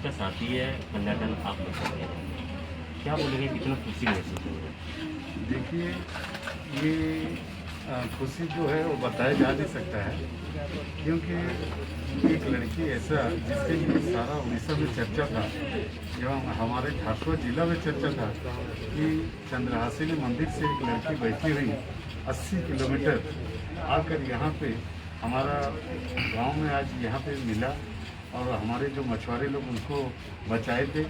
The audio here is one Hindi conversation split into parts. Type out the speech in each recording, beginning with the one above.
जिसका शादी है कन्यादान आप लोग कर रहे हैं, क्या बोलेंगे, कितना खुशी महसूस हो रहा है? देखिए, ये खुशी जो है वो बताया जा नहीं सकता है, क्योंकि एक लड़की ऐसा जिसके लिए सारा उड़ीसा में चर्चा था एवं हमारे झारखंड जिला में चर्चा था कि चंद्रहासिनी मंदिर से एक लड़की बैठी हुई 80 किलोमीटर आकर यहाँ पे हमारा गांव में आज यहाँ पे मिला और हमारे जो मछुआरे लोग उनको बचाए थे,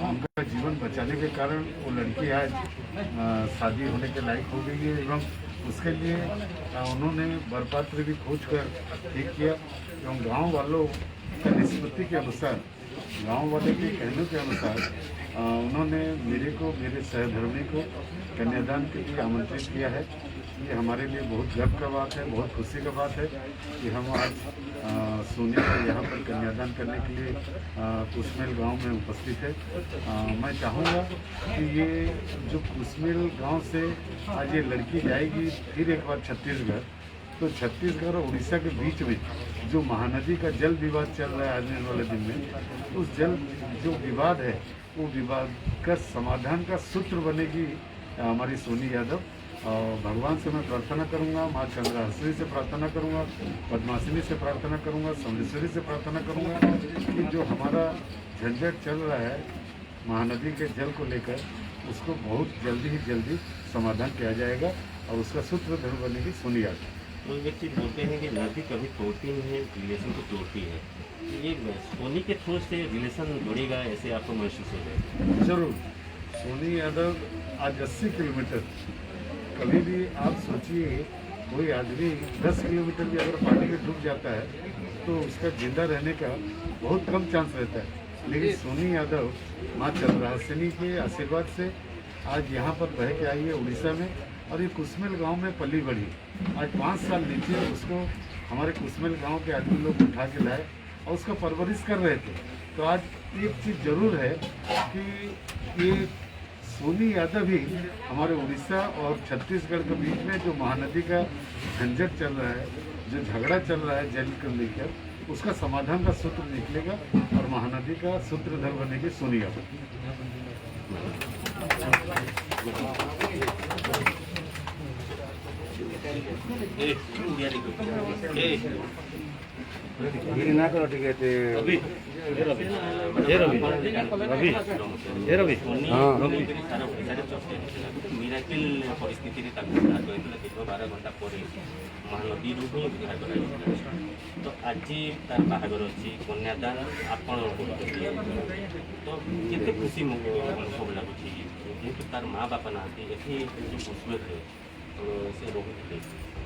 उनका जीवन बचाने के कारण वो लड़की आज शादी होने के लायक हो गई है एवं उसके लिए उन्होंने बरपात्र भी खोज कर ठीक किया एवं गांव वालों के निष्पत्ति के अनुसार, गांव वाले के कहने के अनुसार उन्होंने मेरे सहधर्मी को कन्यादान के लिए आमंत्रित किया है। ये हमारे लिए बहुत गर्व का बात है, बहुत खुशी का बात है कि हम आज सोनिया को यहाँ पर कन्यादान करने के लिए कुसमेल गांव में उपस्थित है। मैं चाहूँगा कि ये जो कुसमेल गांव से आज ये लड़की जाएगी फिर एक बार छत्तीसगढ़, तो छत्तीसगढ़ और उड़ीसा के बीच में जो महानदी का जल विवाद चल रहा है आने वाले दिन में, उस जल जो विवाद है वो विवाद का समाधान का सूत्र बनेगी हमारी सोनी यादव। और भगवान से मैं प्रार्थना करूंगा, माँ चंद्रहासिनी से प्रार्थना करूंगा, पद्मासिनी से प्रार्थना करूंगा, समलेश्वरी से प्रार्थना करूंगा कि जो हमारा झंझट चल रहा है महानदी के जल को लेकर, उसको बहुत जल्दी समाधान किया जाएगा और उसका सूत्रधर बनेगी सोनी यादव। तो व्यक्ति बोलते हैं कि नदी कभी तोड़ती नहीं है, रिलेशन को तोड़ती है। ये सोनी के थ्रू से रिलेशन जुड़ेगा, ऐसे आपको महसूस हो जाएगा? जरूर। सोनी यादव आज 80 किलोमीटर, कभी भी आप सोचिए कोई आदमी 10 किलोमीटर भी अगर पानी में डूब जाता है तो उसका जिंदा रहने का बहुत कम चांस रहता है, लेकिन सोनी यादव माँ चंद्रहासिनी के आशीर्वाद से आज यहाँ पर बह के आई है उड़ीसा में और ये कुसमेल गांव में पली बढ़ी। आज 5 साल नीचे उसको हमारे कुसमेल गांव के आदमी लोग उठा के लाए और उसका परवरिश कर रहे थे। तो आज एक चीज़ जरूर है कि ये सोनी यादव ही हमारे उड़ीसा और छत्तीसगढ़ के बीच में जो महानदी का झंझट चल रहा है, जो झगड़ा चल रहा है जल को लेकर, उसका समाधान का सूत्र निकलेगा और महानदी का सूत्रधर बनेगी सोनी यादव। ना करो ठीक है रवि मिराकिल परिस्थिति में 12 घंटा पर महानदी ही उद्धार कर। तो आज तार बाहागर अच्छी कन्यादान आपण तो केते खुशी अनुभव लगुच, जेहेतु तार माँ बापा ना ये जो कुसमेल से रोकते,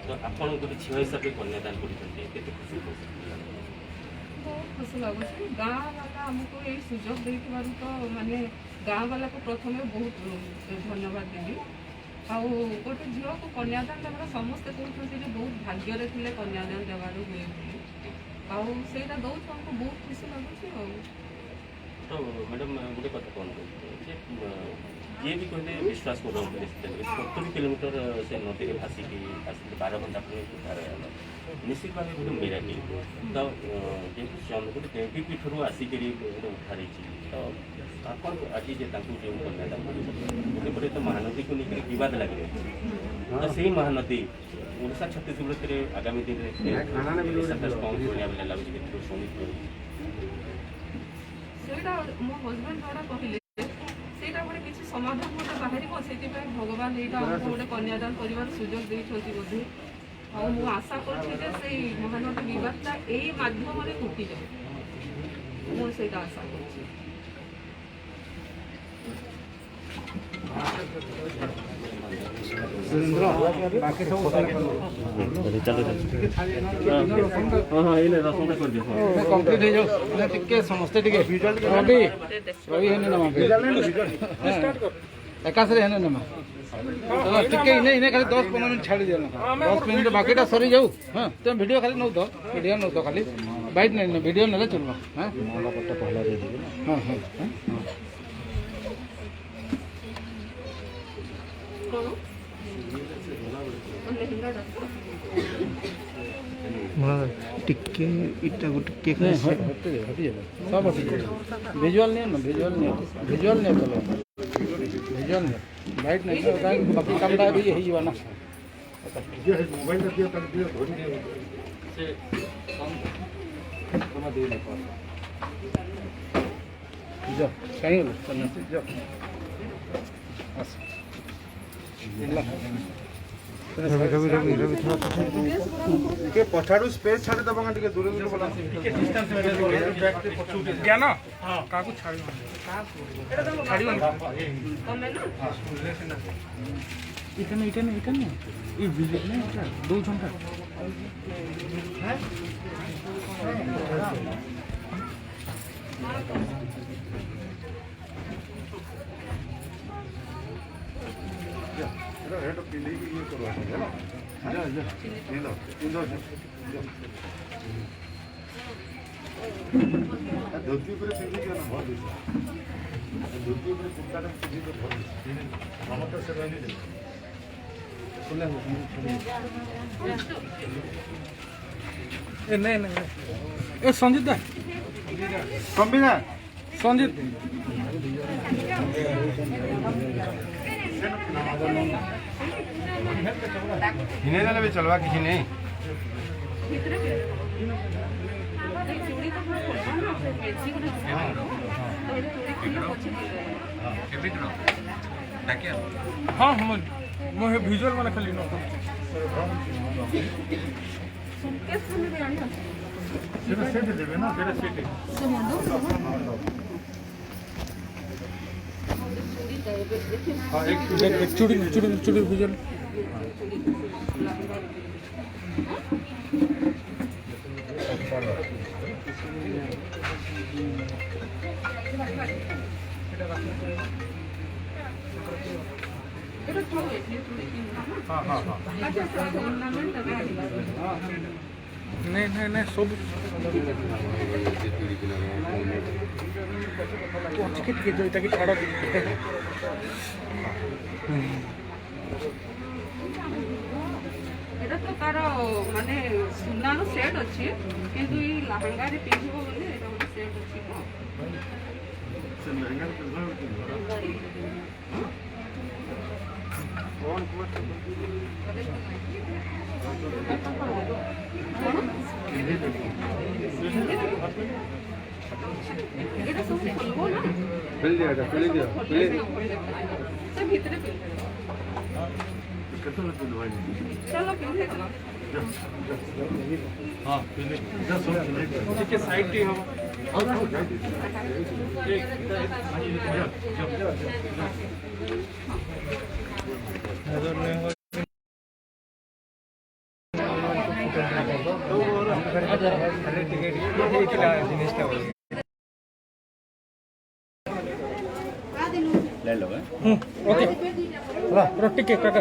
तो आपण गोटे झील हिसाब से कन्यादान करते खुशी बहुत खुशी लगुच। गाँ वाला आमको ये सुजोग दे तो माने गाँ वाला को प्रथम बहुत धन्यवाद देवी। आउ गोटे झील को कन्यादान देवार समस्ते कहते बहुत भाग्य थे कन्यादान देवार हुए आईटा दौर हमको बहुत खुशी लगुच। तो मैडम गोटे कथा कहते ये भी कहते विश्वास कर 70 किलोमीटर से नदी में भासिकी 12 घंटा पर उद्धार है, निश्चित भाव गोटे मिराकिल। तो जेहतु चंद्रपुर देवीपीठ आसिक उद्धार हो, तो आप आज जो कन्यादान गोटे पटे तो महानदी को लेकर विवाद लग रही है, तो से महानदी ओडिशा छत्तीसगढ़ आगामी दिन में लगुच शोणी मो हजबैंड द्वारा कहले गोटे किसी समाधान गोटे बाहर से भगवान यहाँ गोटे कन्यादान कर सुजोग देते बोधे। आ आशा कर महानदी विवादटा यही मध्यम तुटी जाए, मुझे आशा कर। समस्ते एकाशे खाली 10-15 मिनट छाड़ी दिया 10 मिनट बाकी सरी जाऊ। हाँ तुम वीडियो खाली नौ दो, वीडियो नौ दो खाली बाइट नहीं वीडियो ना चलो। हाँ हाँ हाँ टिके इटा को टिके नहीं हटी जाए सब हटी जाए विजुअल नहीं ना विजुअल नहीं चलो विजुअल नहीं लाइट नहीं तो बाकी काम भी यही जीवा ना मोबाइल दिया तक दिया जो कहीं लो चलना जो बस के पछाड़ू स्पेस छाड़ दबा के दूर दूर बोला ଟିକେ ଡିଷ୍ଟାନ୍ସ ମେଣ୍ଟେନ୍ କରିବେ ବ୍ୟାକ୍ ରେ ପଛକୁ ଟିକେ ଜ୍ଞାନ ହଁ କାହାକୁ ଛାଡ଼ିବନି ଛାଡ଼ିବନି इतना ये विजिट नहीं इटा 2 घंटा हेड पिंडी की ये करवा है ना जा इंदो धोती पर पिंडी के ना बहुत धोती पर कुर्ता में पिंडी तो बहुत हम तो से रहने दे नहीं ए संजीत दा कंबिना संजीत हिने वाला भी चलवा किसी नहीं हाँ हम मुझे विजुअल मैंने खाली न सेटा सेट देबे ना सेटा सेट चूड़ी विजुअल नहीं सब ଟିକେ ଯୋଉଟା କି ଛାଡ଼ এটা তো তার মানে সুନାর সেট ଅଛି কিন্তু এই ଲେହେଙ୍ଗାରେ ପିନ୍ଧିବ ବୋଲି এটা ଗୋଟେ ସେଟ୍ ଅଛି ତ से महंगा तो ना कौन এটা সব খুলবো না खुल दिया ସେ ଭିତରେ ପିନ୍ଧିବ कितना दिलवाई चलो पिन्धे चलो हां पहले जा सब ଟିକେ ସାଇଡ୍ ଟିକେ ହବ और जाए ओके रो टिके काका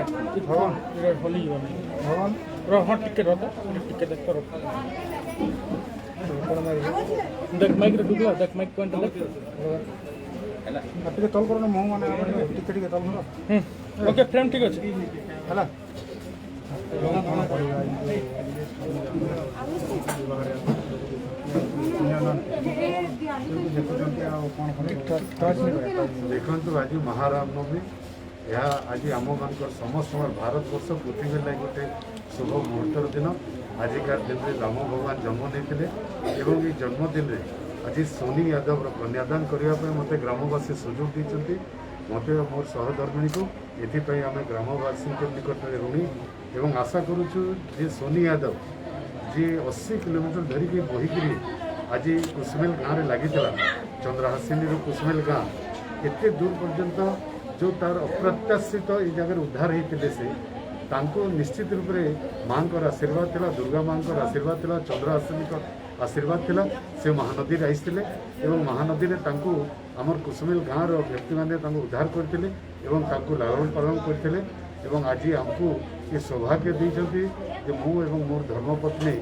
होली रो हाँ टिके रो टिके देख करो देख माइक रे डुबला देख माइक पॉइंट देख ଟିକେ ତଲ କର ମୁଁ ମାନେ ଟିକେ ତଲ କର ओके फ्रेम ठीक ଅଛି ହେଲା देखु आज महारामनवमी यह आज आम मान समस्त भारत वर्ष पृथ्वी लगे गोटे शुभ मुहूर्तर दिन आजिकार दिन में राम भगवान जन्म नहीं ये जन्मदिन में आज सोनी यादव कन्यादान करने मत ग्रामवासी सुजोग देते मत मोर सहधर्मिणी को ये आम ग्रामवासी निकट में ऋणी एवं आशा करुचु जे सोनी यादव जी 80 किलोमीटर धरिकी बोहीकि आज कुसमेल गाँव में लगी चंद्रहासिनी कुसमेल गाँव एत दूर पर्यंत जो तार अप्रत्याशित ये जगह उद्धार होते से तांको निश्चित रूप से माँ आशीर्वाद था दुर्गा माँ आशीर्वाद था चंद्रहासिनी आशीर्वाद था से महानदी आईते एवं महानदी में आमर कुसमेल गाँव व्यक्ति मैंने उद्धार करते लालन पालन करते आज आमको ये सौभाग्य देते मु मोर धर्मपत्नी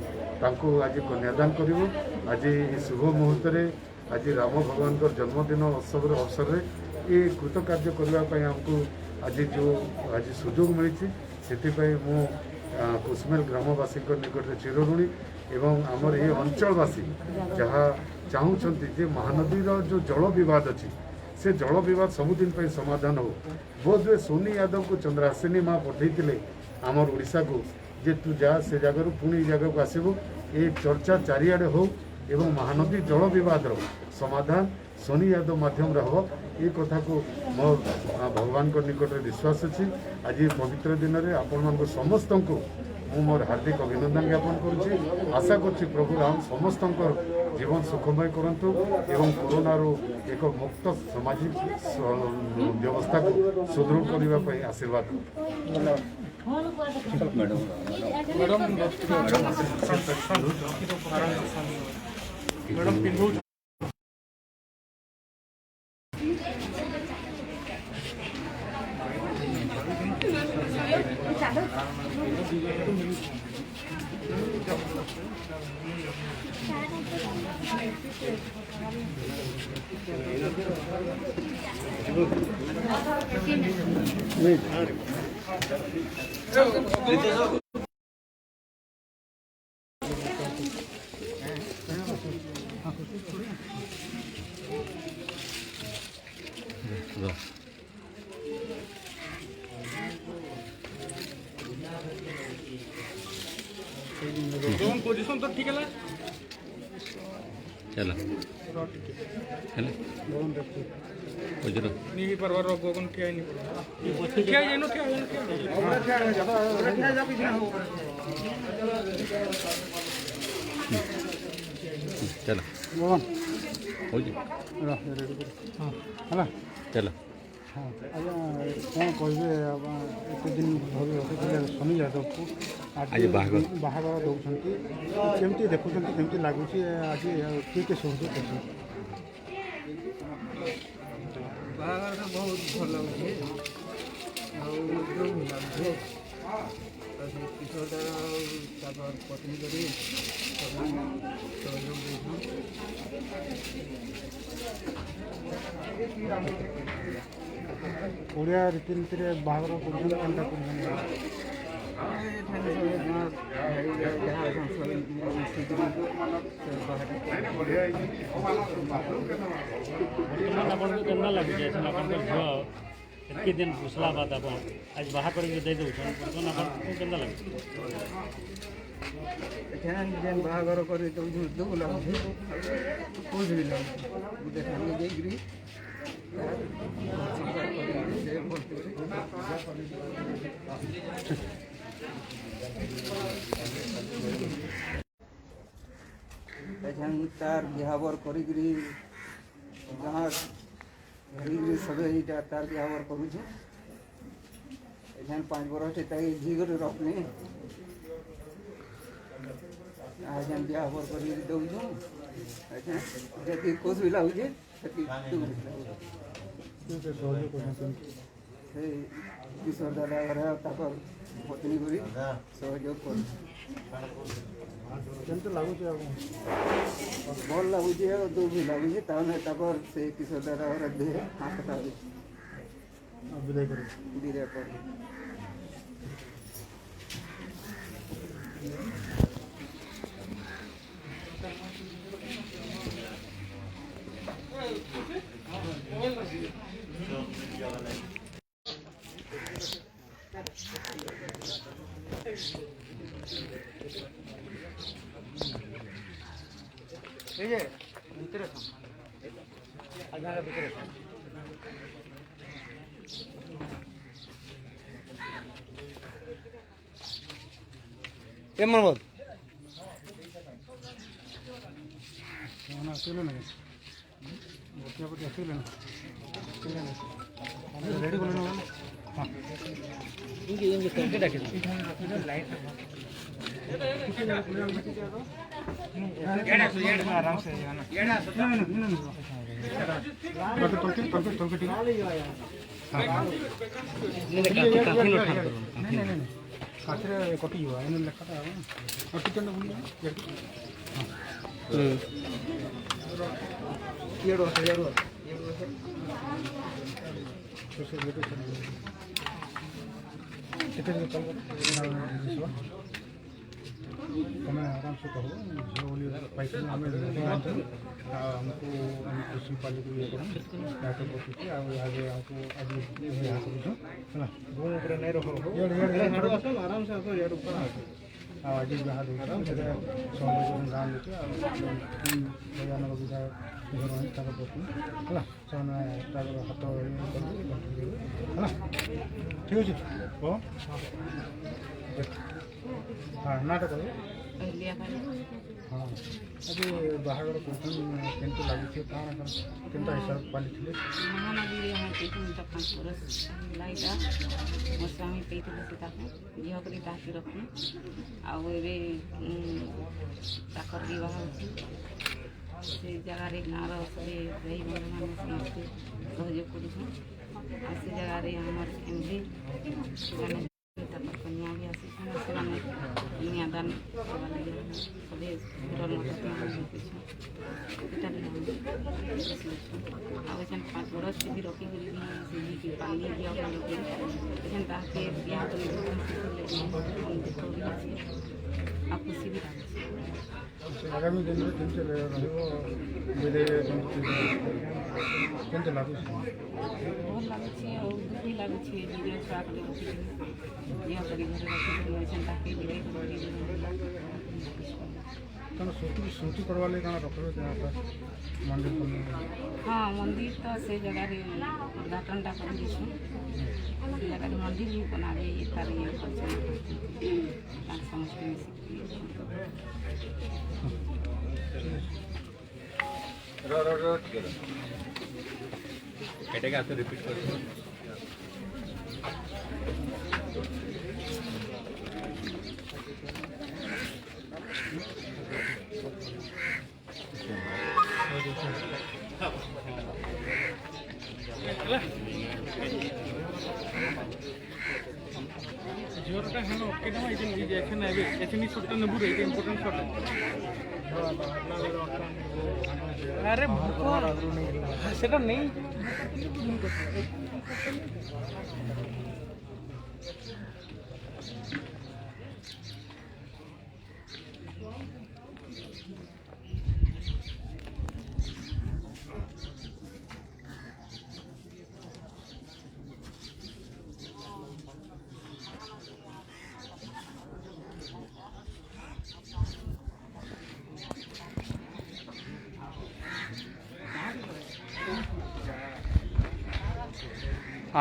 आज कन्यादान करूँ आज ये शुभ मुहूर्त आज राम भगवान जन्मदिन उत्सव अवसर में ये कृतकार्य करने आमको आज जो आज सुजोग मिली से कुसमेल ग्रामवासी निकट में चिरऋणी एवं आमर ये अंचलवासी जहाँ चाहूँगी जे महानदीर जो जल बद अच्छी से जल बद सबुदिन समाधान हो। बोध हुए सोनी यादव को चंद्रासिनी माँ पठे आमर ओडिशा को जे तू जा से जगार पुणी जगह को आसबू ये चर्चा चारिआडे हो एवं महानदी जल बद समाधान सोनी यादव माध्यम हम ये कथा को मो भगवान को निकट में विश्वास अच्छी। आज पवित्र दिन में आपण समस्त को मोर हार्दिक अभिनंदन ज्ञापन करुच्ची। आशा करुच्ची प्रभु राम समस्त जीवन सुखमय करंतु एवं कोरोना एक मुक्त सामाजिक व्यवस्था को सुदृढ़ करने आशीर्वाद मैडम पिंडू पोजिशन तो ठीक है चलो हेले बुझलो नहीं परवार गोगन क्या नहीं क्या ये नो क्या चलो मोहन हो जी है चलो हाँ आज्ञा कौन कहे एत दिन धरी रखिले सोनी यादव को आज बाहागर दौरान केमती देखुं केमती लगुच आज किए किए सब बाहर बहुत भल लगे किशोर पत्नी करी सहयोग ओडिया रीतिनीति बाहागर कर केना लगुचे झील दिन घुसला बाद आप आज बाहा कर दे केना लगे जेन बाहागर कर दुख लगे खुश भी लगे गोटे फैमिली जाइए तार बिहावर करी जहाँ सबे तार बिहावर करुचे 5 बरस झी कर रखने बिहावर कर दौचु जी खुश भी लगुचे किशोर दादा घर पत्नी करी सहयोग कर भल लगुचे दुख भी लगुचे से किशोर दादा घर देह हाथ विदाय कर रेडी कर आराम से कटि लेखाटा टिकट तुम आराम से कहो झील बोली पैसा आम आमको कृषि पाली को ये कर बचुचे आगे आपको आज यहाँ करूँ है नहीं रखो आराम से आसो यार ऊपर आज जहाँ देखते सौंदर्य गाँव लेके बजाना बगीचा घर तार बसू है से हाथ है ठीक अच्छे कह हाँ नाटा कह हाँ अभी बाहर कौन केमती लगे कौन केमता हिसाब पाली थे महानदी यहाँ पे 5 बरस लाइटा मो स्वामी पे झील कर ताकि रखी आवे ताकर बह से जगार गाँव सभी भाई बंधु मैंने समस्ते सहयोग कर जगार आमर एमडी कन्या भी आसी कन्यादान करवा लगे सभी आवेसन 5 बरस भी रखी गई पानी बिहा आप खुशी भी आगामी दिन में केमती मेरे केमती लगुच भल लगुच और दुखी लगुच छुआ कर झील कर घर कौन सूची करवा ले कौन रखे मंदिर हाँ मंदिर तो से जगह उद्घाटन टा कर जगह मंदिर भी बनावे तार ये समझ रिपीट कर ঝিওটা হ্যাঁ ওকে না এই যে এখানে এখানে শটটা নেব রে এটা ইম্পর্টেন্ট শট আরে সেটা নেই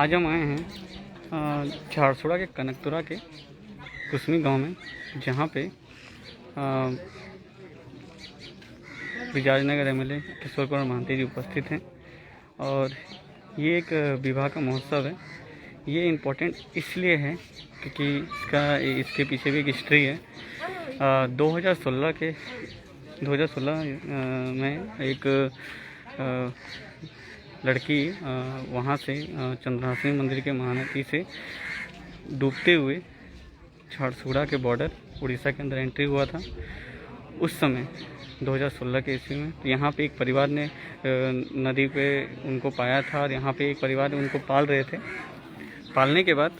आज हम आए हैं झारसुड़ा के कनकतुरा के कुसमी गांव में, जहां पे विराजनगर एमएलए किशोर कुमार महांती जी उपस्थित हैं। और ये एक विवाह का महोत्सव है। ये इम्पोर्टेंट इसलिए है क्योंकि इसके पीछे भी एक हिस्ट्री है। 2016 में एक लड़की वहाँ से चंद्रहासिनी मंदिर के महानदी से डूबते हुए झारसुगड़ा के बॉर्डर उड़ीसा के अंदर एंट्री हुआ था। उस समय 2016 के ईस्वी में यहाँ पे एक परिवार ने नदी पे उनको पाया था और यहाँ पे एक परिवार उनको पाल रहे थे। पालने के बाद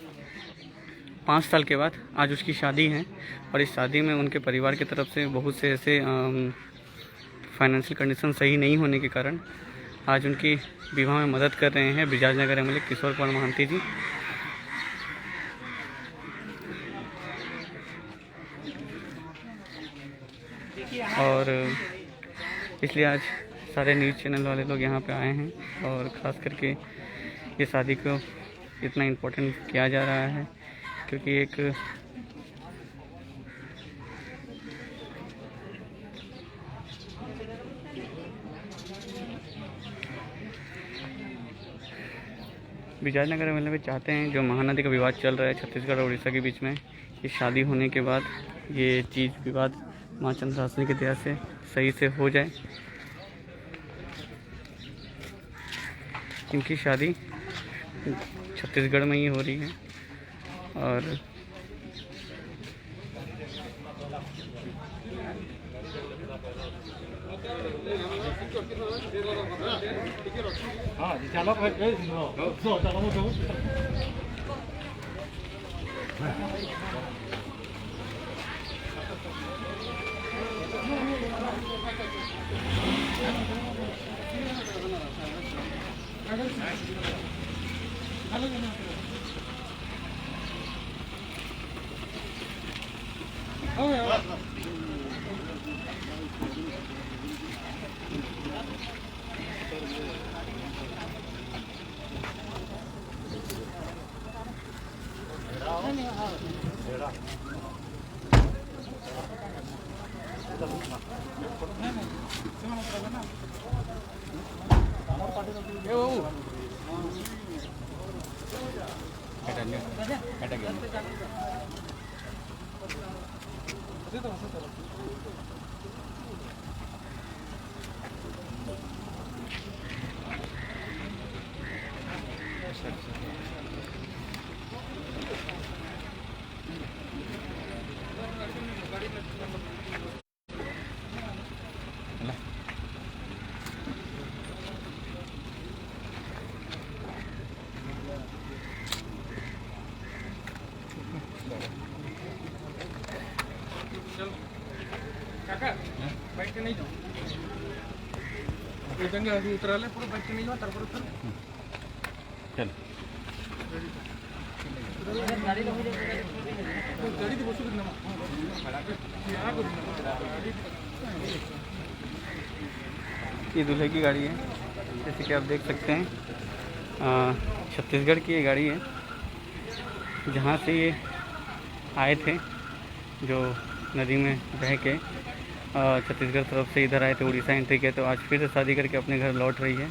5 साल के बाद आज उसकी शादी है और इस शादी में उनके परिवार की तरफ से बहुत से ऐसे फाइनेंशियल कंडीशन सही नहीं होने के कारण आज उनकी विवाह में मदद कर रहे हैं विराजनगर एमएलए किशोर कुमार महांती जी। और इसलिए आज सारे न्यूज़ चैनल वाले लोग यहाँ पे आए हैं और ख़ास करके ये शादी को इतना इम्पोर्टेंट किया जा रहा है क्योंकि एक विराजनगर एमएलए चाहते हैं जो महानदी का विवाद चल रहा है छत्तीसगढ़ और उड़ीसा के बीच में, ये शादी होने के बाद ये चीज़ विवाद माँ चंद्रहासिनी की दया से सही से हो जाए। इनकी शादी छत्तीसगढ़ में ही हो रही है और हाँ चलो चलो बैठ के नहीं जाओ जंगे अभी उतराले पूरा बैठ के नहीं जाओ तारपर उतर चल गाड़ी तो बसु दिन ये दूल्हे की गाड़ी है, जैसे कि आप देख सकते हैं। छत्तीसगढ़ की ये गाड़ी है, जहाँ से ये आए थे, जो नदी में बह के छत्तीसगढ़ तरफ से इधर आए थे, उड़ीसा एंट्री किया, तो आज फिर से शादी करके अपने घर लौट रही है।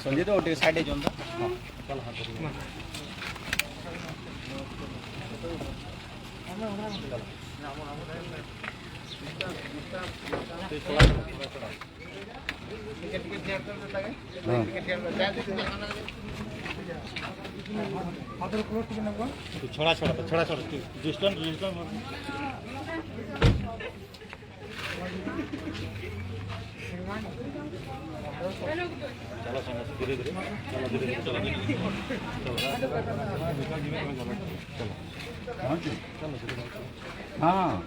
संजय तो ओटे साइड जोन था छोड़ा डिस्टेंस चलो धीरे धीरे चलो हाँ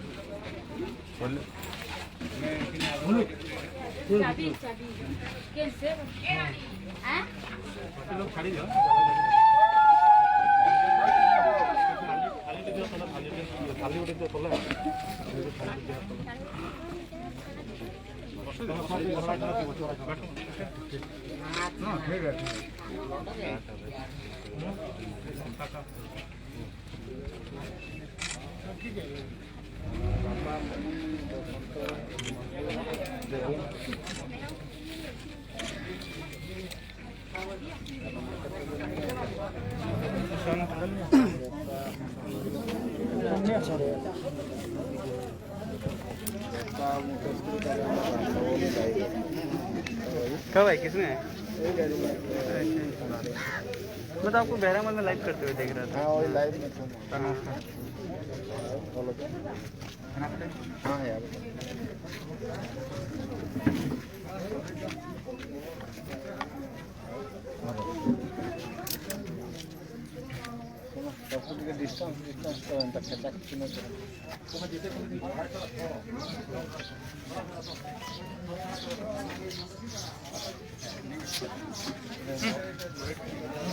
कब है, किसने है? मैं तो आपको बहरामल में लाइव करते हुए देख रहा था। हाँ वही लाइव में था। हाँ यार डिस्टेंस तो अंत खेचा कितना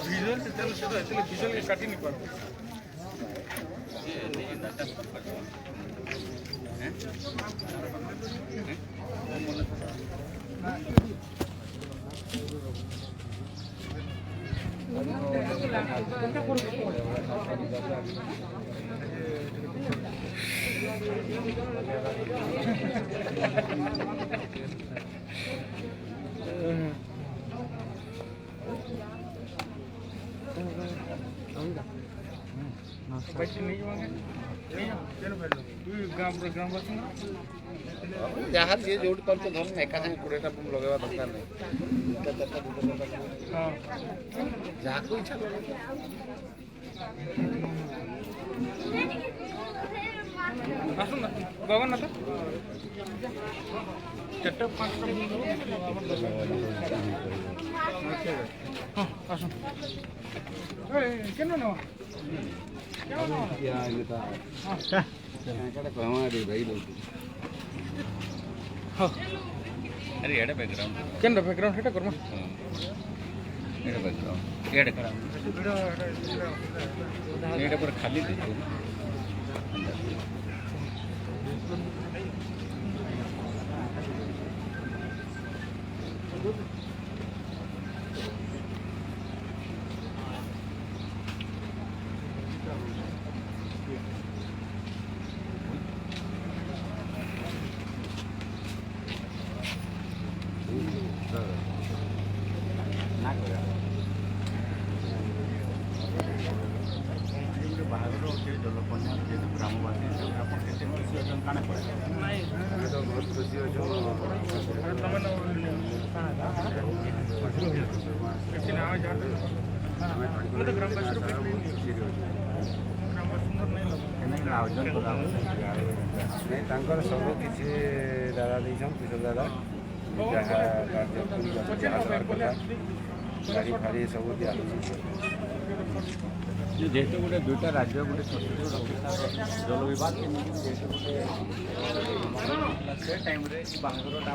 विजुअल से चलो चलो विजुअल के काट ही नहीं पाते बैठ नहीं जाओगे नहीं चलो बैठ लो तू ग्राम बस जहाँ जी जो पार्थ धर एका सागे 20टा बम लगेगा दरकार नहीं जहाँ को इच्छा ଆସନ୍ତୁ ଜଗନ୍ନାଥ 4ଟା 5ଟା ହଁ ଆସନ୍ତୁ କେନ ନ अरे एड़ा बैकग्राउंड କେନ ବ୍ୟାକଗ୍ରାଉଣ୍ଡ ସେଟା କରମା एड़ा बैकग्राउंड एड़ा करा एड़ा पर खाली दे ବାହାଘର ଗୋଟେ ଜଲକନ୍ୟା ଯେହେତୁ ଗ୍ରାମବାସୀ ହିସାବରେ ଆପଣ କେତେ ଖୁସି ଅଛନ୍ତି କାଣା ପଡ଼େ ଆମେ ତ ବହୁତ ଖୁସି ଅଛୁ ତାଙ୍କର ସବୁ କିଛି ଦାଦା ଦେଇଛନ୍ କିଶୋର ଦାଦା ଯାହା କାର୍ଯ୍ୟ ଯାହା ଦରକାର କଥା ଗାଡ଼ି ଫାଡ଼ି ସବୁ ଦିଆହେଉଛି ଯେହେତୁ ଗୋଟେ ଦୁଇଟା ରାଜ୍ୟ ଗୋଟେ ଛୋଟ ଜଳ ବିଭାଗ ଏମିତି ଯେହେତୁ ଗୋଟେ ସେ ଟାଇମ୍ରେ ବାହାଘରଟା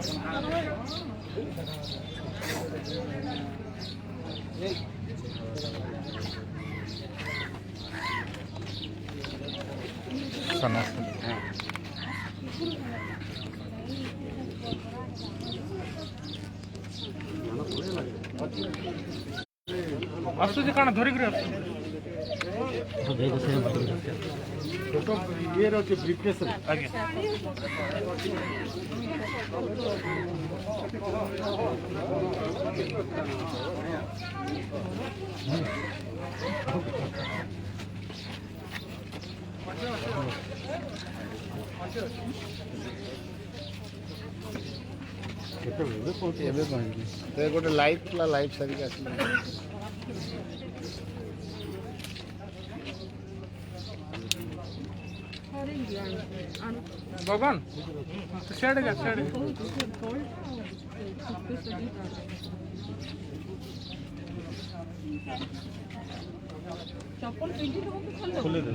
ଆସୁଛି କାଣା ଧରିକିରି ଆସୁଛି ଛୋଟ ଇଏରେ ଅଛି ବ୍ରିଫକେସ୍ରେ ଆଜ୍ଞା ଏବେ କହିଲି ଗୋଟେ ଲାଇଟ୍ ଥିଲା ଲାଇଟ୍ ସାରିକି ଆସିଲା भगवान सियाड़े जा सियाड़े चप्पल पिंधी तो खोले दे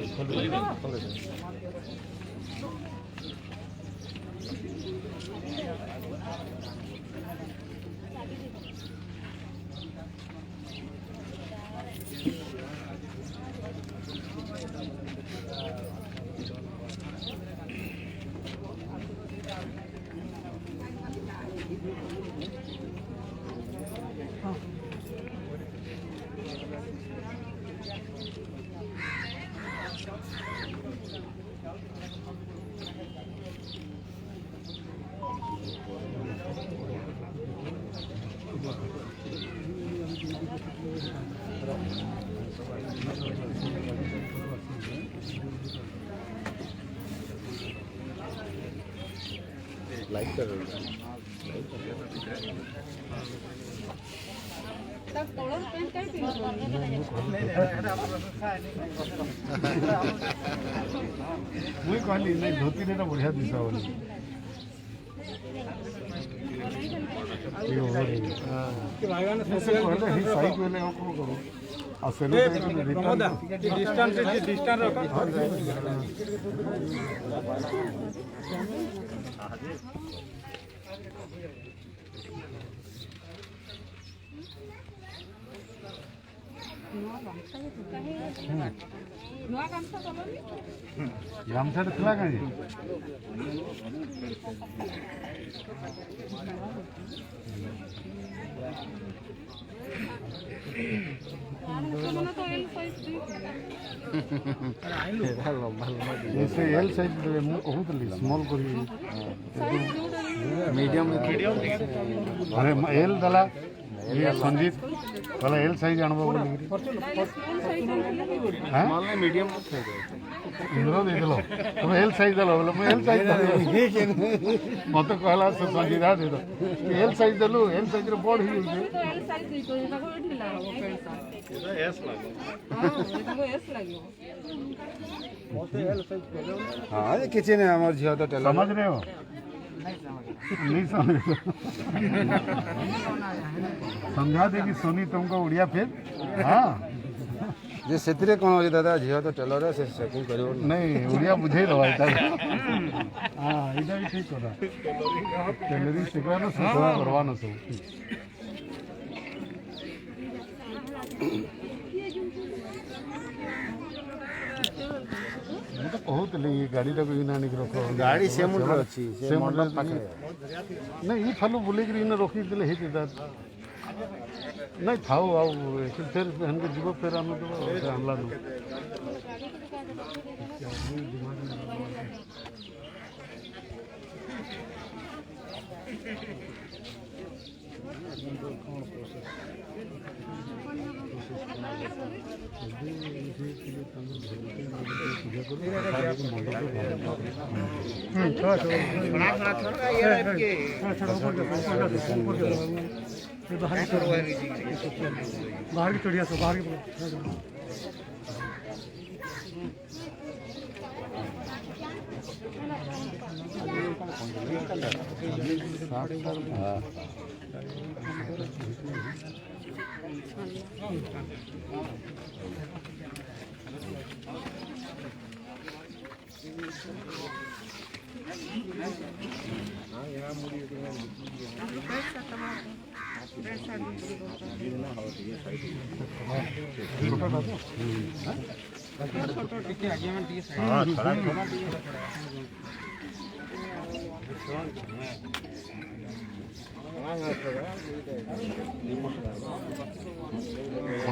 लाइट कर कलर पेंट टाइप मुझे कहली नहीं धोती ने बढ़िया दिशा बोली सही कहले कौन करूँ और डिस्टेंस गामछा ଥିଲା କାହିଁ ସେ ଏଲ୍ ସାଇଜ୍ ଦେବେ ମୁଁ କହୁଥିଲି ସ୍ମଲ୍ କରି ମିଡ଼ିୟମ୍ ଆରେ ଏଲ୍ ଦେଲା ये संजीत वाला एल साइज आणबो बोली मिडियम साइज इंद्र दे दिलो तुम एल साइज दलो बोले मैं एल साइज दलो मत कहला से संजीदा दे दो एल साइज दलो एल साइज रे बड़ ही होजे एल साइज नहीं तो एटा को ढिला हो पेंट साइज एटा एस लागो हां एटा को एस लागियो हाँ ये किसी ने हमारे झिया तो टेलर समझ रहे हो नहीं समझ समझा देगी सोनी तुमको उड़िया फिर हाँ जे सेतिरे कोन हो दादा झिया तो टेलर है से सेटिंग करियो नहीं उड़िया बुझे रहा है हाँ इधर भी ठीक होता टेलरिंग सीखा ना सीखा करवाना सब मैं तो कहूली गाड़ी टाक आनिक रख गाड़ी से मुंड अच्छी से मंडप पाखे नहीं ये फालू बुले रखी देले हे नहीं थाओ आउ फिर हमको जीव फिर आम आनला बाहर की चढ़िया सो बाहर की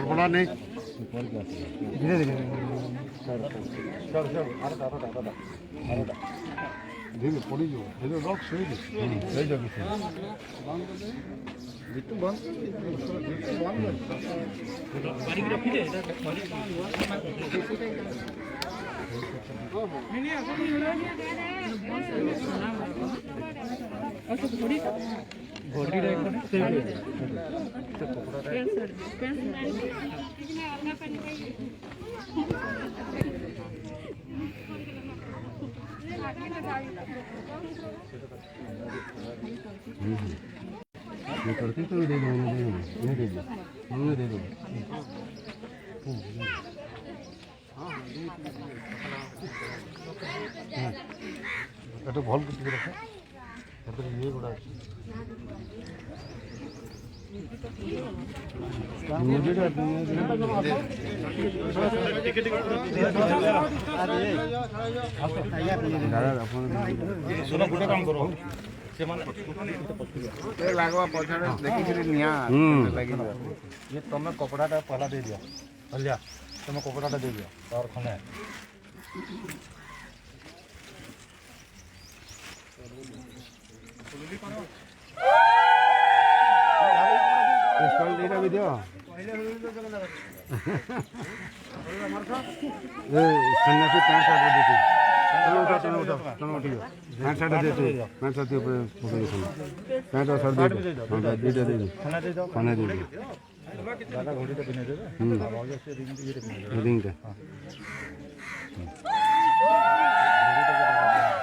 बड़ा नहीं धीरे धीरे धीरे पड़ी जो रख सही ले जाओ ये करती तो दे दो ये दे दो ये दे दो এটা ভাল কিছু রাখা তারপরে ইয়ে গুড়া আছে गोटे काम करो लागवा पछाड़े देखिकरी निया लगी ये तुम कपड़ाटा पहला दे दियो हलिया तुम कपड़ाटा दे दियो और खने स्टॉल दे रहा वीडियो ये सन्यासी पैंट शर्ट देती चलो उठा तुम उठियो पैंट शर्ट देती पैंट शर्ट ऊपर पैंट और शर्ट दे दो खाना दे दो दादा घोड़ी तो पिने देबे रिंग का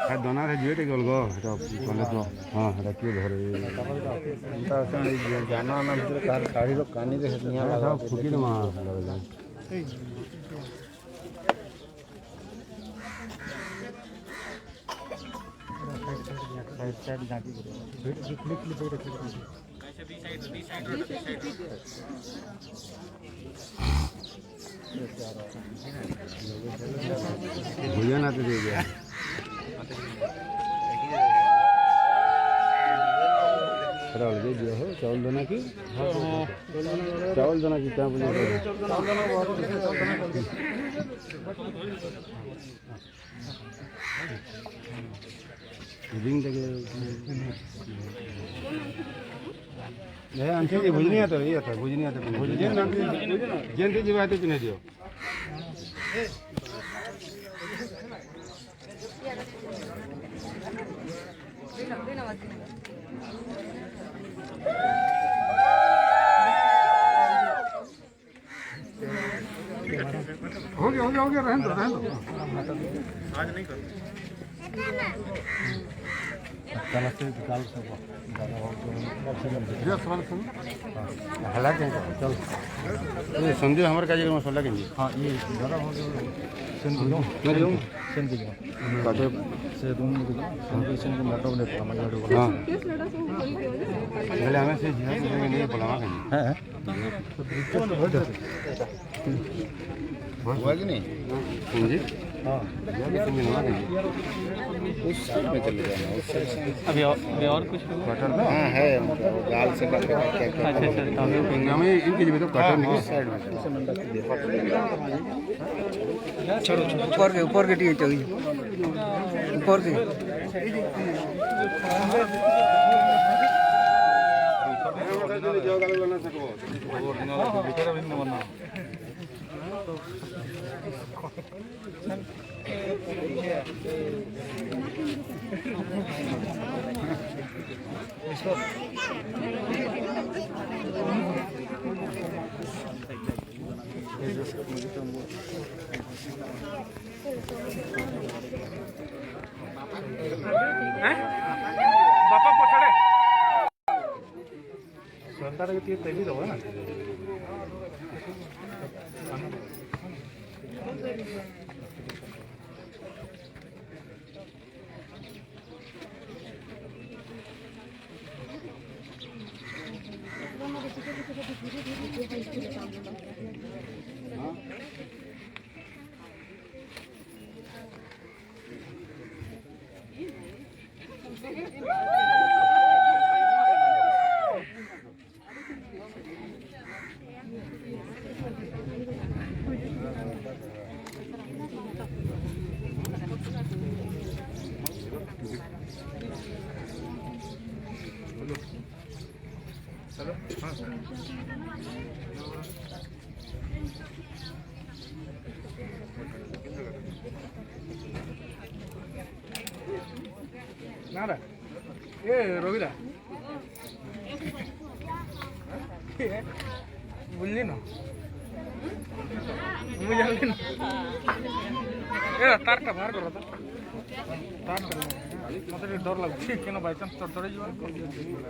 खाय दोना रे जेटे गल गो এটা কলে তো हां এটা কি ধরে এটা আছে জানা না ভিতরে কার শাড়ি র কানি রে নিয়া লাগা ফুকি রে মা লাগা साइड साइड जाके क्लिक क्लिक पे रख कैसे बी साइड भैया ना तो दे गया चावल दे दिया हो चावल दोना की चावल दोना की क्या बोले रिंग देके नहीं अंकल ये भुजनी आता है ये आता भुजनी आता है भुजनी ना जेंटे जीव आते पिने दियो हो गया रहने दो आज नहीं करते हला के चल ये संजय हमारे कार्यक्रम में लगे हाँ ये ज़्यादा हो काटे से रूम में पेशेंट को लैपटॉप ले पड़ा मैं हाँ केस लड़ा सब बोल के पहले हमें से जिया से नहीं बोला कहीं है हुआ कि नहीं संजय हाँ जिया से मिलवा कहीं उस साइड में चले जाना उस साइड से अभी और कुछ हुआ? क्वार्टर ना हाँ है गाल से करके क्या अच्छा पिंगा में इनके लिए तो क्वार्टर नहीं साइड में ऊपर के टिके चाहिए ऊपर के बापा पछाड़े सरकार के लिए तैयारी रहो ना नारा ए रोगिला बुझली ना मुझे जानली ना ए तारटा बाहर करो तो तार मत डर लगुच क्या बाई चान्स चढ़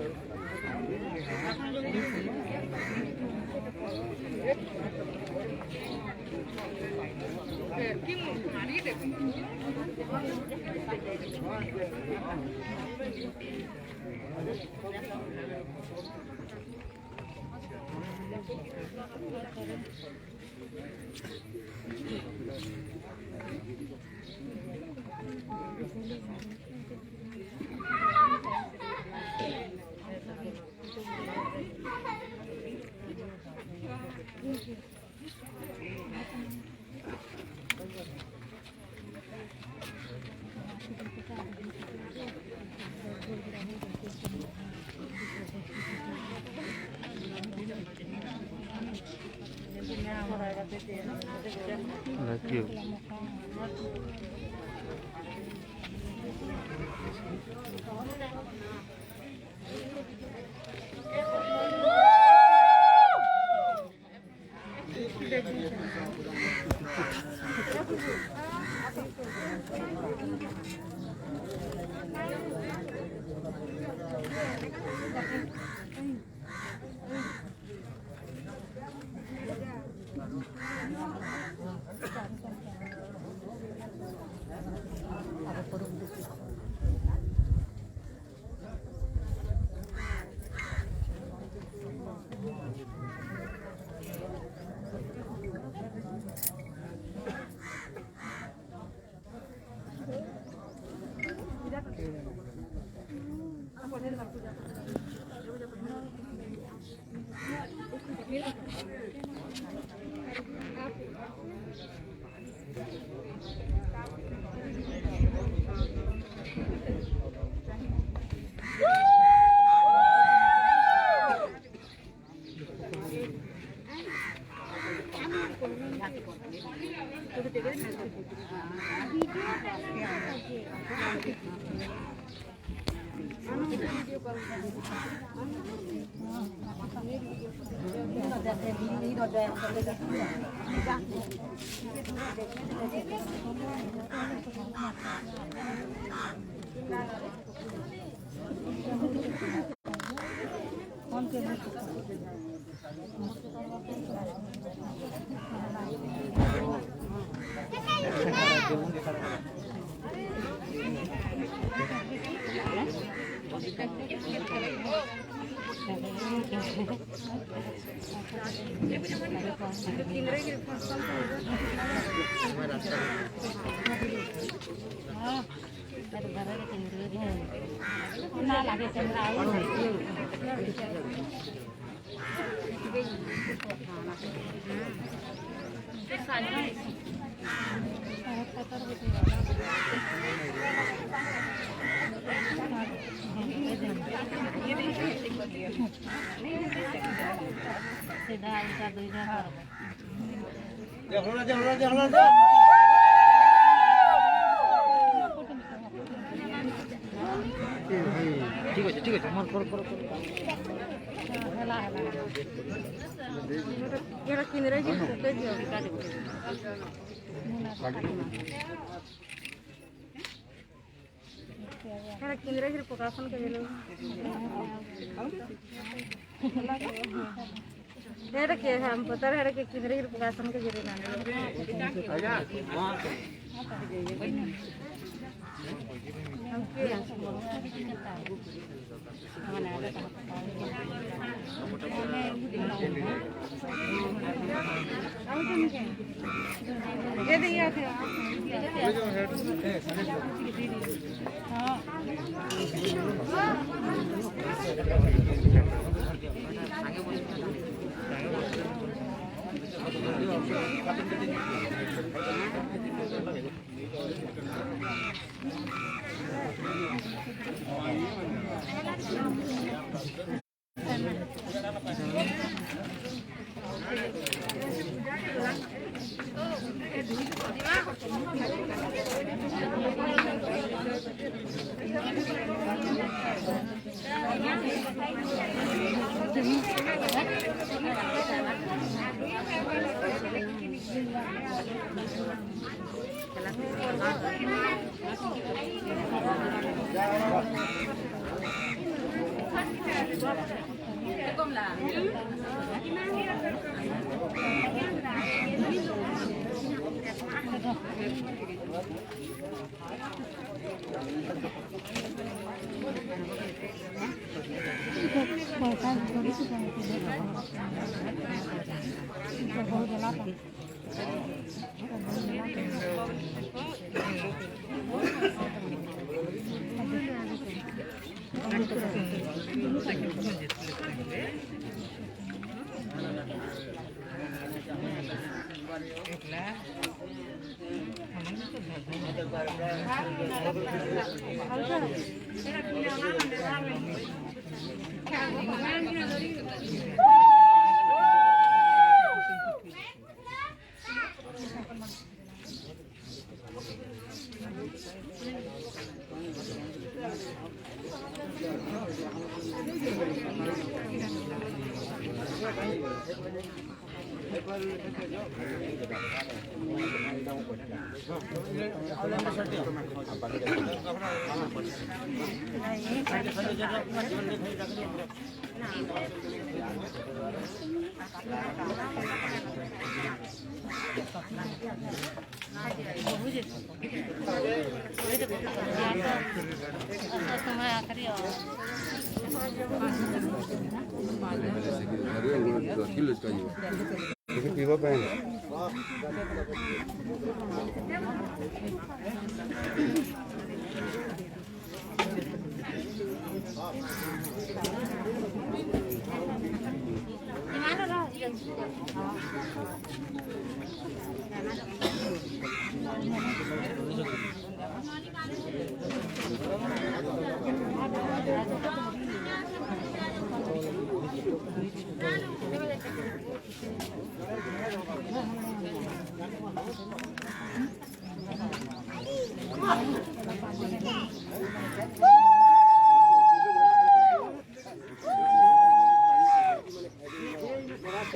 ঠিক আছে আমার করো केंद्र प्रकाशन के हम पता है कि केंद्र प्रकाशन के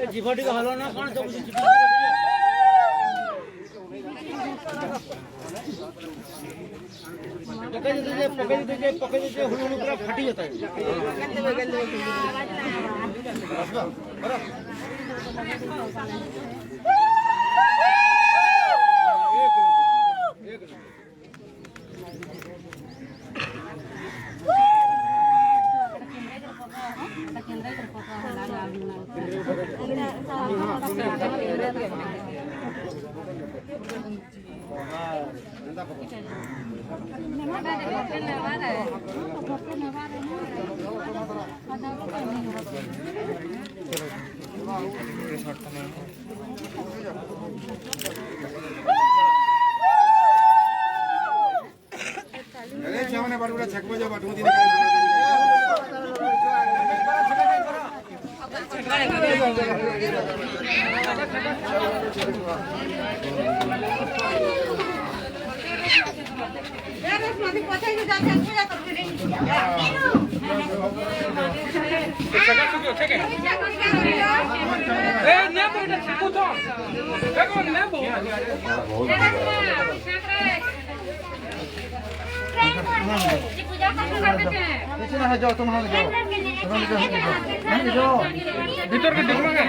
जीवटी का हलो ना कौन सब पकड़ दीजिए हुलू पूरा फटी जाता है। जाओ तुम जाओ भीतर के देखोगे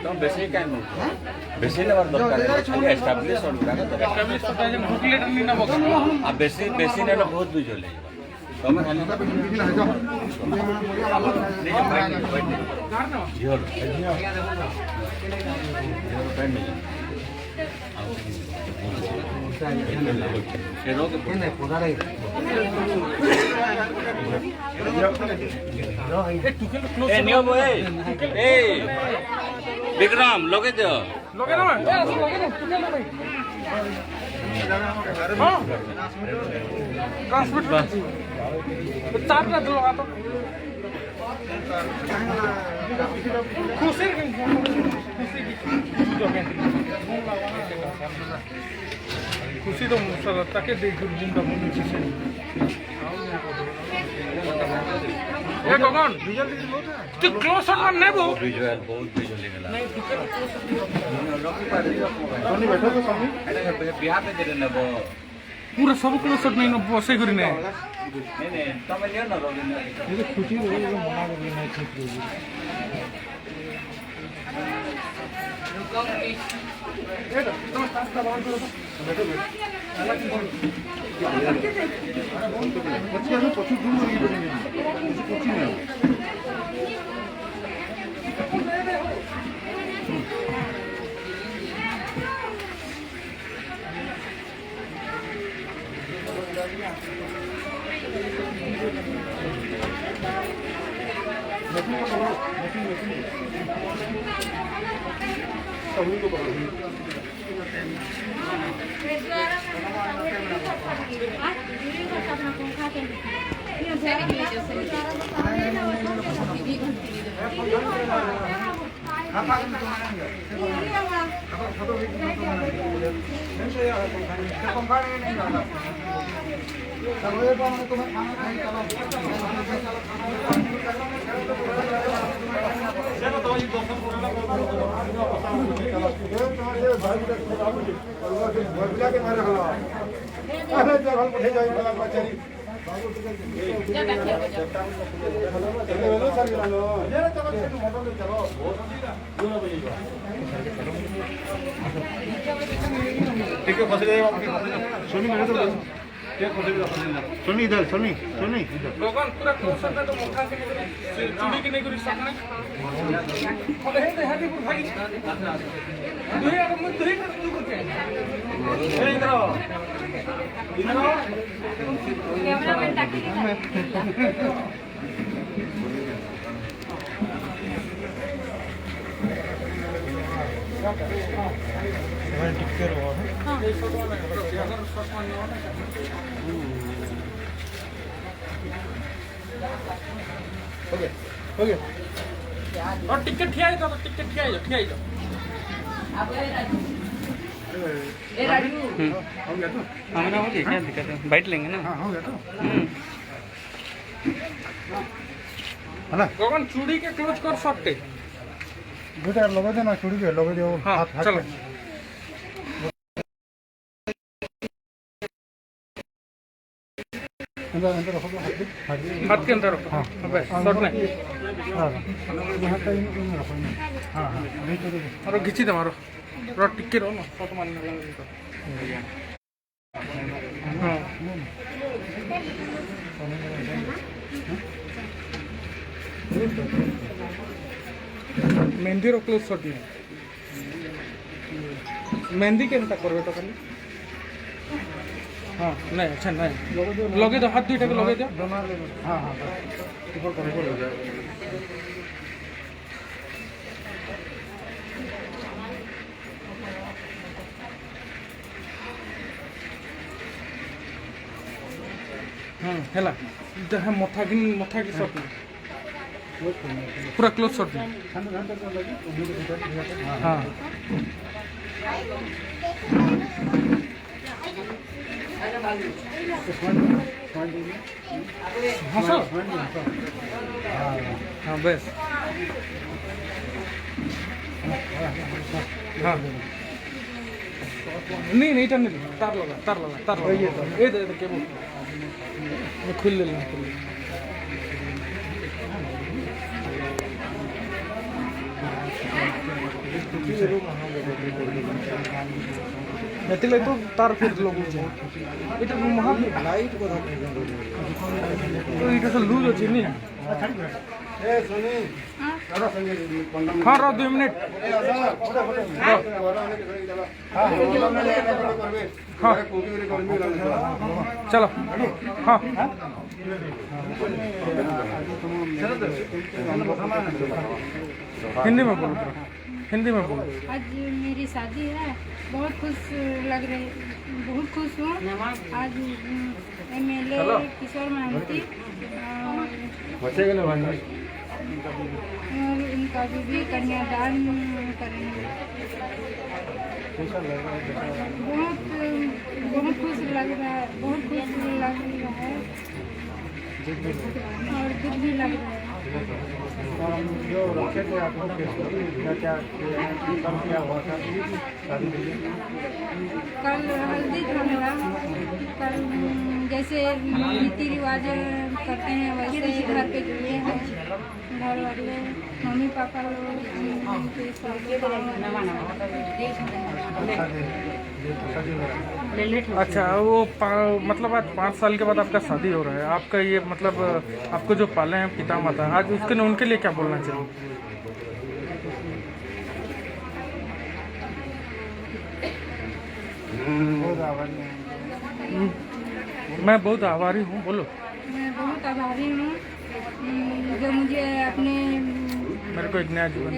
तुम बेसी क्या बेसी लेबर दरकार खाली एस्टैब्लिश और गुडा का एस्टैब्लिश पता है बुकलेट नहीं ना बगा आ बेसी ने बहुत बिजो ले तुम खाली विक्रम लोगे दो लोगे ना ट्रांसमिट चार ना दो तो खुशी खुशी तो मुसला ताके देख गुंडा मुंडा से ए गगन रिजल्ट तो क्लोज शॉट में नहीं बहुत विजुअल लेला नहीं सोनी बैठो तो सोनी बिहार में दे नेबो पूरा सब क्लोज शॉट नहीं न बसे करी नहीं नहीं तुम लियो ना रोगी ये खुशी हो गई मना कर नहीं ठीक होगी ए तुम स्टार्ट का बाउंड करो बैठो बच्चे हमें पछू दूर नहीं बनेंगे कुछ नहीं ठीक है फंस गए सोनी मैंने तो सोनी इधर सोनी इधर लोगन पूरा क्लोज करना तो मुखा के चूड़ी के नहीं करी सकना और हे दे हटी पर भागी दुई अगर मैं दुई कर तू करके ए इधर कैमरामैन ताकि टिकट हुआ है हां ओके और टिकट ठिया तो टिकट ठिया जाओ आप ए राजू हो गया तो हमारा हो गया क्या दिक्कत है बैठ लेंगे ना हां हो गया तो ହେଲା गगन चूड़ी के क्लोज कर सकते ଦୁଇଟା ଲଗେଇ ଦେ ନା ଚୁଡ଼ିକେ ଲଗେଇ ଦିଅ हाँ ହାତ चलो ଏନ୍ତା ଏନ୍ତା ରଖ हाथ के अंदर रखो हाँ बस शॉट नहीं ହାତଟା ଇନେ ରଖ ହଁ ହଁ ଭିତରେ और घिची दे मारो रो टिके रहो ना शॉट मारने लगे तो हाँ मेहंदी रो क्लोज शॉट नहीं मेहंदी के अंदर करबे तो खाली हाँ नहीं अच्छा नहीं लगे दो हाथ दुईटा के लगे दो ହଁ ହଁ ऊपर कर ऊपर हो जाए ହେଲା ମଥା କି ସଟ୍ ପୁରା କ୍ଲୋଜ୍ ସଟ୍ ହଁ हंस हाँ बस हाँ नहीं नहीं नहीं तार लगा ये दे केबल मैं खुल ले ଏଥିଲାଗି ତ ତାର ଫିଟ୍ ଲଗାଉଛି ଏଇଟା ମହା ଲାଇଟ୍ କଥା ଏଇଟା ତ ଲୁଜ୍ ଅଛି ନି ହଁ ର 2 ମିନିଟ୍ ହଁ चलो हाँ हिंदी में बोलो हिंदी में बोलो आज मेरी शादी है बहुत खुश लग रही बहुत खुश हूँ आज MLA किशोर महांती और इनका भी कन्यादान करेंगे बहुत खुश लग रहा है बहुत खुश लग रहा है और दुख भी लग रहा है जो रखे थे आप लोग क्या हुआ था कल हल्दी था मेरा कल जैसे रीति रिवाज करते हैं वैसे ही घर पे किए हैं घर वाले मम्मी पापा लोग अच्छा वो मतलब आज 5 साल के बाद आपका शादी हो रहा है आपका ये मतलब आपको जो पाले हैं पिता माता आज उसके उनके लिए क्या बोलना चाहिए मैं बहुत आभारी हूँ बोलो मैं बहुत आभारी हूँ जो मुझे अपने मेरे को एक नया जीवन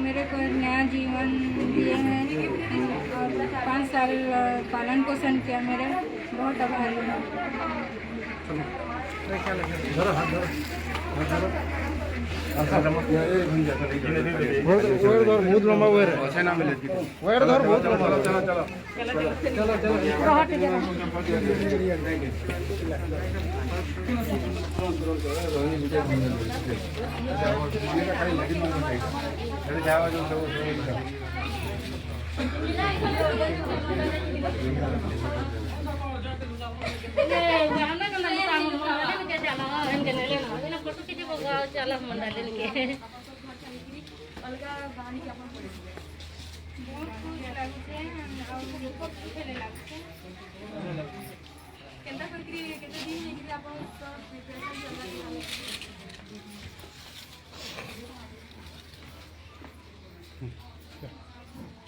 मेरे को एक नया जीवन दिए हैं और 5 साल पालन पोषण किया मेरे बहुत आभारी हूँ बहुत लंबा वेर वेर धर बहुत लंबा चलो चलो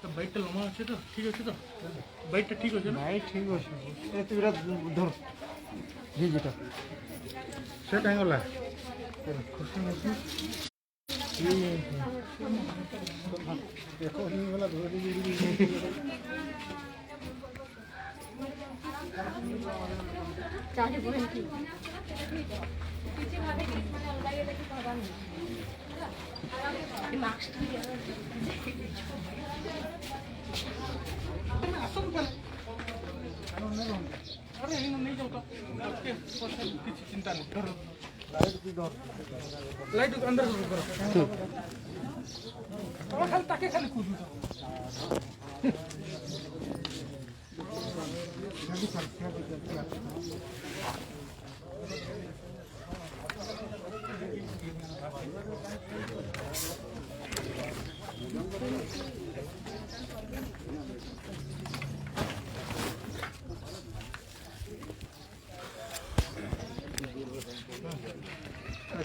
चलो बैठ लमा अच्छे तो ठीक अच्छे तो बैठ ठीक अच्छे भाई ठीक अच्छे ए तू इरा धर जी बेटा सेट एंगल है खुशी नहीं देखो नहीं वाला धोरी चाहे बोल की पीछे वाले केस में लगाइए लेकिन पता नहीं मार्क्स अरे नहीं जाऊँ तो चिंता नहीं लाइट अंदर करो खाली ताके खाली कूद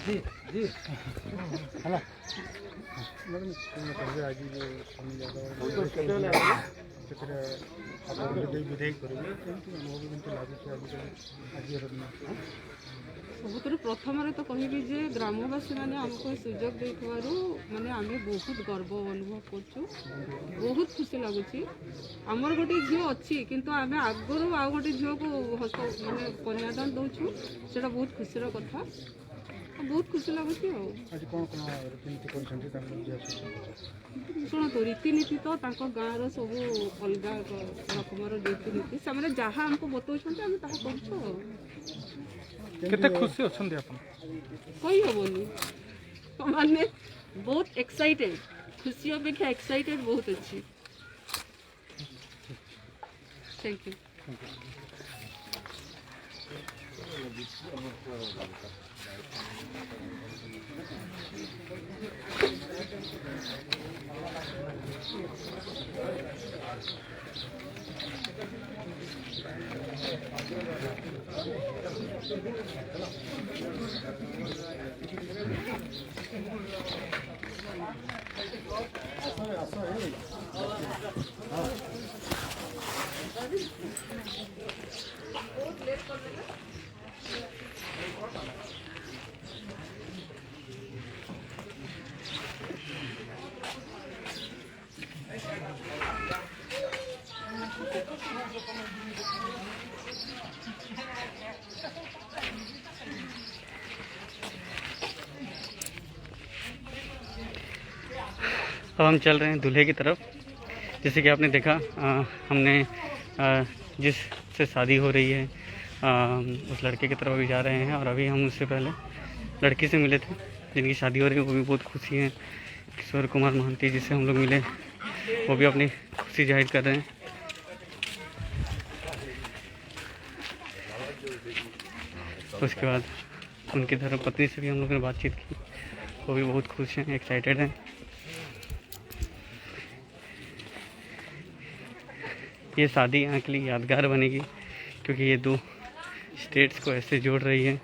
जी जी ହେଲା ମ୍ୟାଡ଼ାମ୍ କ'ଣ କରିବେ ଆଜି ଯେଉଁ ସେଥିରେ ଆପଣ ବିଦାୟ କରିବେ କେମିତି ଅନୁଭବ କେମିତି ଲାଗୁଛି ଆଜିର ଦିନ ସବୁଥିରୁ ପ୍ରଥମରେ ତ କହିବି ଯେ ଗ୍ରାମବାସୀମାନେ ଆମକୁ ସୁଯୋଗ ଦେଇଥିବାରୁ ମାନେ ଆମେ ବହୁତ ଗର୍ବ ଅନୁଭବ କରୁଛୁ, ବହୁତ ଖୁସି ଲାଗୁଛି। ଆମର ଗୋଟେ ଝିଅ ଅଛି କିନ୍ତୁ ଆମେ ଆଗରୁ ଆଉ ଗୋଟେ ଝିଅକୁ ମାନେ କନ୍ୟାଦାନ ଦେଉଛୁ, ସେଇଟା ବହୁତ ଖୁସିର କଥା, ବହୁତ ଖୁସି ଲାଗୁଛି। ଆଉ ଆଜି କ'ଣ ରୀତିନୀତି କରିଛନ୍ତି ତାଙ୍କ ଝିଅ ଶୁଣନ୍ତୁ, ରୀତିନୀତି ତ ତାଙ୍କ ଗାଁର ସବୁ ଅଲଗା ରକମର ରୀତିନୀତି, ସେମାନେ ଯାହା ଆମକୁ ବତାଉଛନ୍ତି ଆମେ ତାହା କରୁଛୁ। ଆଉ କେତେ ଖୁସି ଅଛନ୍ତି ଆପଣ? କହିହେବନି, ମାନେ ବହୁତ ଏକ୍ସାଇଟେଡ୍, ଖୁସି ଅପେକ୍ଷା ଏକ୍ସାଇଟେଡ୍ ବହୁତ ଅଛି। Thank you. अब हम चल रहे हैं दूल्हे की तरफ। जैसे कि आपने देखा हमने जिससे शादी हो रही है उस लड़के की तरफ अभी जा रहे हैं, और अभी हम उससे पहले लड़की से मिले थे जिनकी शादी हो रही है। वो भी बहुत खुशी हैं। किशोर कुमार महंती जिससे हम लोग मिले, वो भी अपनी खुशी जाहिर कर रहे हैं। उसके बाद उनकी धर्मपत्नी से भी हम लोगों ने बातचीत की, वो भी बहुत खुश हैं, एक्साइटेड हैं। ये शादी यहाँ के लिए यादगार बनेगी क्योंकि ये दो स्टेट्स को ऐसे जोड़ रही है।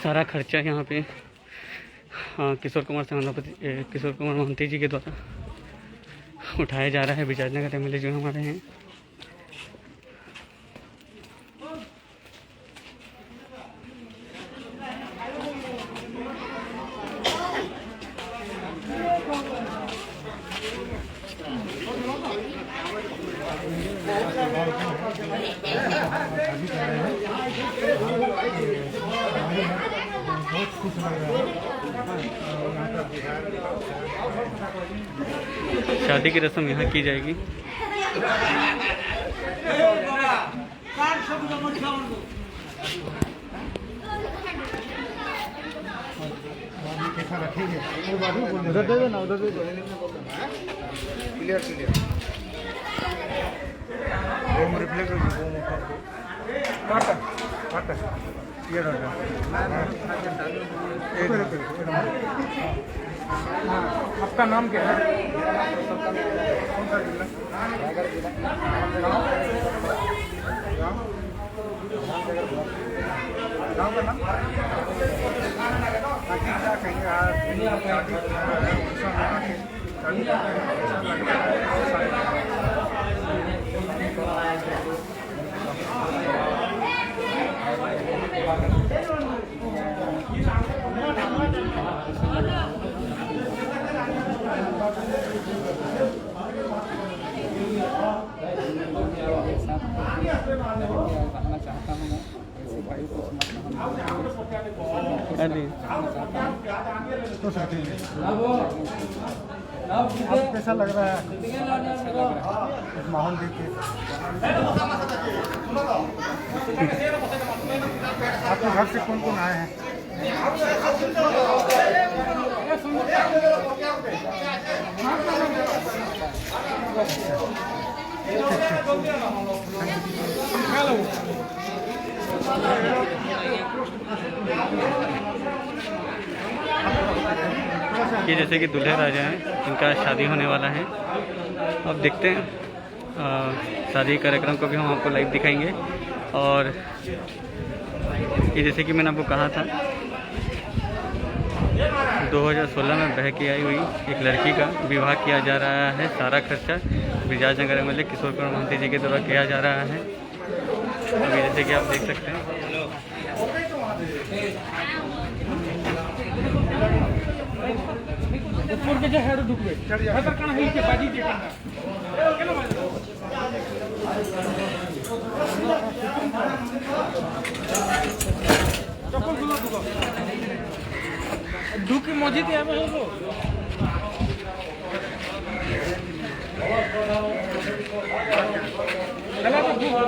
सारा खर्चा यहाँ पे किशोर कुमार महंती जी के द्वारा उठाया जा रहा है। विजयनगर एमएलए जो हमारे हैं, शादी की रस्म यहाँ की जाएगी। कैसा रखेंगे उधर दे दो ना, उधर दे दो। क्लियर क्लियर होम रिफ्लेक्ट काटा ये डाटा आपका नाम क्या है? कौन सा जिला? गाँव का नाम आपको कैसा लग रहा है इस माहौल देख के? आपके घर से कौन कौन आए हैं? ये जैसे कि दूल्हे राजा हैं, इनका शादी होने वाला है। अब देखते हैं, शादी कार्यक्रम को भी हम आपको लाइव दिखाएंगे। और ये जैसे कि मैंने आपको कहा था, 2016 में बह के आई हुई एक लड़की का विवाह किया जा रहा है। सारा खर्चा ब्रिजराज नगर एमएलए किशोर कुमार मोहंती जी के द्वारा किया जा रहा है। अभी जैसे कि आप देख सकते हैं, दुखी मौजी थी हमें हो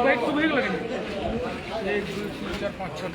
बाइक तो भी लगेंगे 1 2 3 4 5 6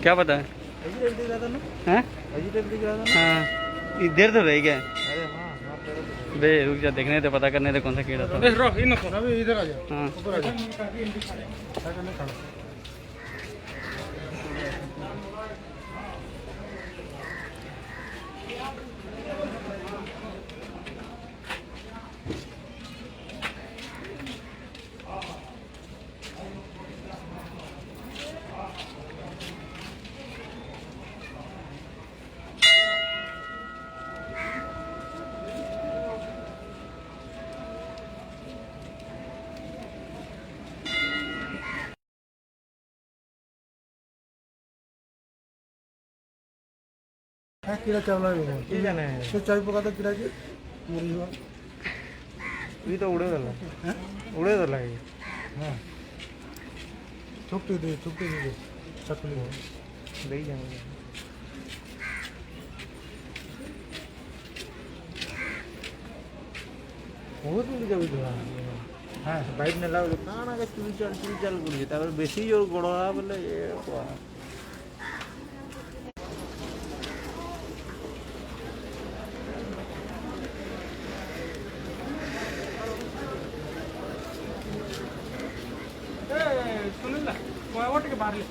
क्या पता है? हाँ, देर तो रही क्या? बे रुक जा, देखने थे, पता करने थे कौन सा कीड़ा था। इधर आ जाओ। हाँ, ऊपर आ जाओ। कीड़ा चावला से चाय पका तो कीड़ा के मुरी हुआ ये तो उड़े दला है। हाँ छुपते दे चकली ले जाएंगे। बहुत मिल जाबी तो हाँ बाइक ने लाओ काना के चुरी चाल गुड़ी तापर बेसी जोर गोड़वा बोले ये को सुनिला कोई के बाहर ले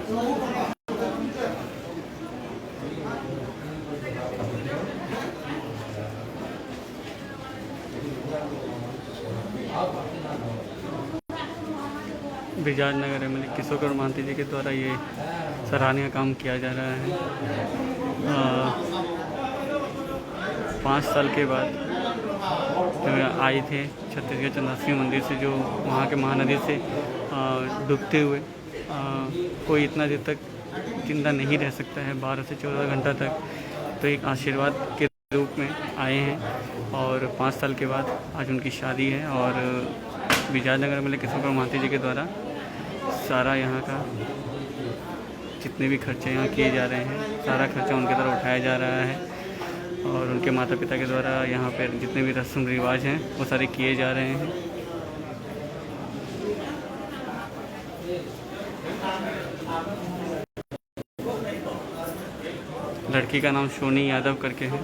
बिजाज नगर एमएलए किशोर महांती जी के द्वारा ये सराहनीय काम किया जा रहा है। 5 साल के बाद आए थे छत्तीसगढ़ चंद्रासी मंदिर से, जो वहाँ के महानदी से डूबते हुए कोई इतना देर तक जिंदा नहीं रह सकता है, 12 से 14 घंटा तक। तो एक आशीर्वाद के रूप में आए हैं और 5 साल के बाद आज उनकी शादी है और बिजाज नगर एमएलए किशोर महांती जी के द्वारा सारा यहाँ का जितने भी खर्चे यहाँ किए जा रहे हैं, सारा खर्चा उनके द्वारा उठाया जा रहा है और उनके माता पिता के द्वारा यहाँ पर जितने भी रस्म रिवाज हैं वो सारे किए जा रहे हैं। लड़की का नाम सोनी यादव करके है।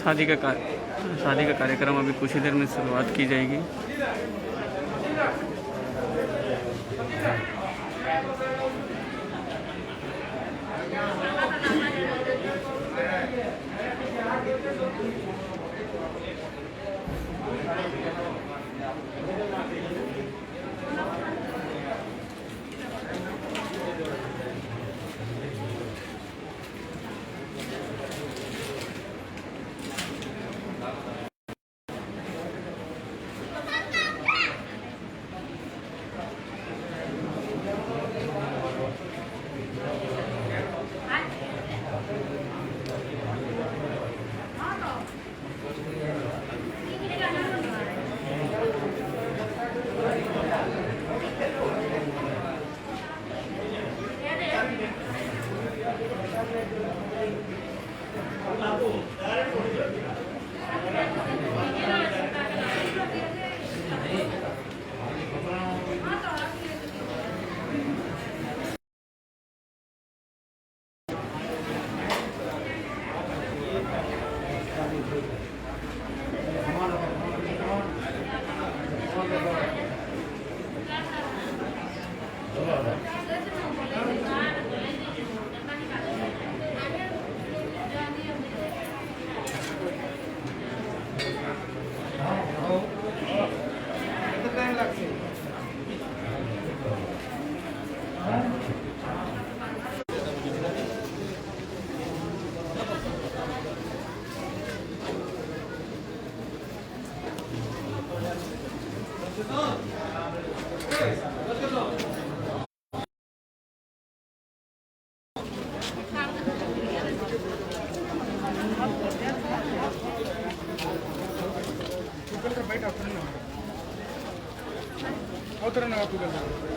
शादी का कार्यक्रम अभी कुछ ही देर में शुरुआत की जाएगी।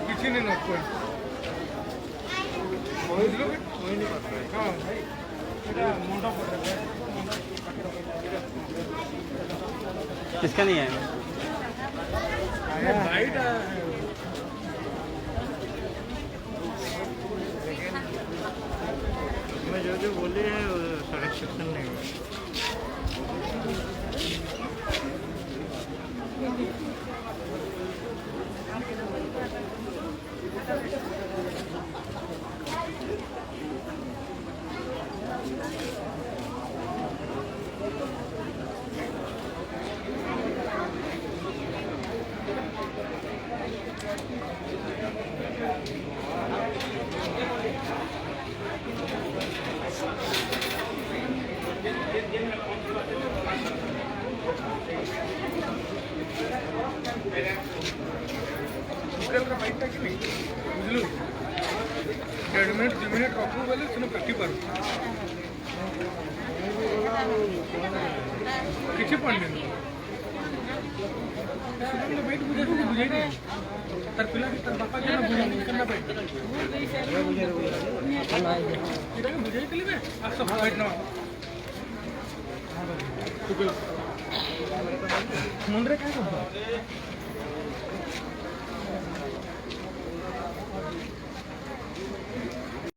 किसी ने नोट कोई किसका नहीं आएगा? मैं जो बोले हैं सड़क सेक्शन नहीं Thank you. 1.5 मिनट 2 मिनट रखू बोले सेन कटि पार किछि पड़ने सेने वेट बुझे नहीं तर पिला की तर बापा के बुझे करना पड़े इधर बुझे के लिए आ सब वेट ना मुंडरे क्या करता